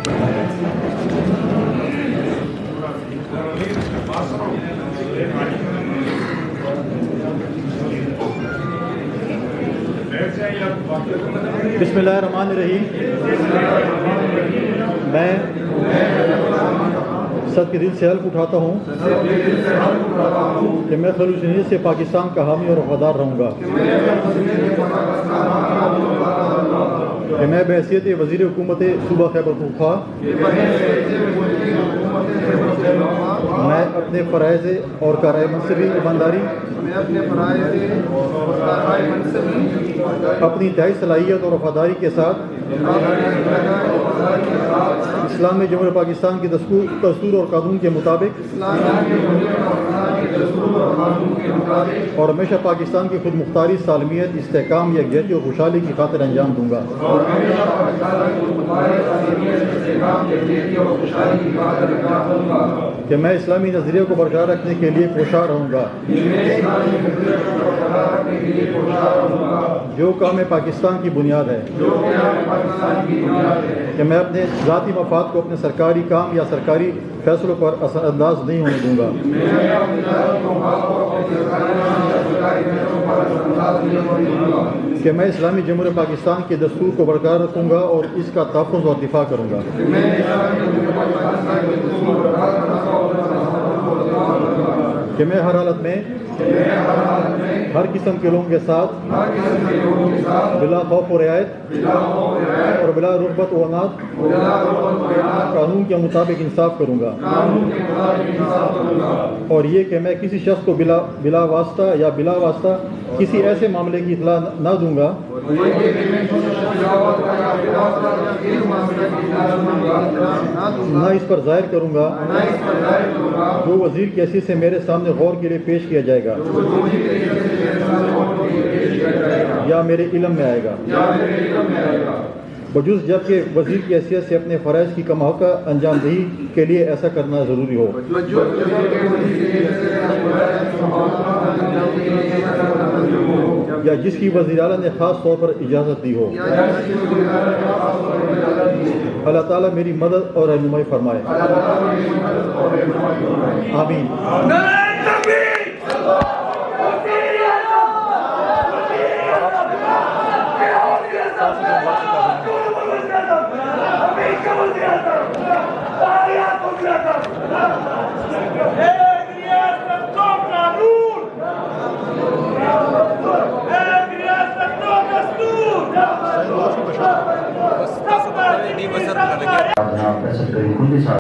بسم اللہ الرحمن الرحیم۔ میں صد کے دل سے حلف اٹھاتا ہوں کہ میں خلوص نیت سے پاکستان کا حامی اور وفادار رہوں گا، کہ میں بحیثیت وزیر حکومت صوبہ خیبر پختونخوا میں اپنے فرائض اور کارۂ منصبی ایمانداری، اپنی انتہائی صلاحیت اور وفاداری کے ساتھ اسلامی جمہوریہ پاکستان کے دستور اور قانون کے مطابق اور ہمیشہ پاکستان کی خود مختاری، سالمیت، استحکام، یکجہتی اور خوشحالی کی خاطر انجام دوں گا، کہ میں اسلامی نظریے کو برقرار رکھنے کے لیے کوشاں رہوں گا، جو کام پاکستان کی بنیاد ہے، کہ میں اپنے ذاتی مفاد کو اپنے سرکاری کام یا سرکاری فیصلوں پر اثر انداز نہیں ہونے دوں گا، کہ میں اسلامی جمہوریہ پاکستان کے دستور کو برقرار رکھوں گا اور اس کا تحفظ اور دفاع کروں گا، کہ میں ہر حالت میں ہر قسم کے لوگوں کے ساتھ بلا خوف و رعایت اور بلا رغبت و عناد قانون کے مطابق انصاف کروں گا، اور یہ کہ میں کسی شخص کو بلا واسطہ یا بلا واسطہ کسی ایسے معاملے کی اطلاع نہ دوں گا نہ اس پر ظاہر کروں گا جو وزیر کی حیثیت سے میرے سامنے غور کے لیے پیش کیا جائے گا یا میرے علم میں آئے گا، بجز جب کہ وزیر کی حیثیت سے اپنے فرائض کی کماحقہ انجام دہی کے لیے ایسا کرنا ضروری ہو، یا جس کی وزیر اعلیٰ نے خاص طور پر اجازت دی ہو۔ اللہ تعالیٰ میری مدد اور رہنمائی فرمائے، آمین۔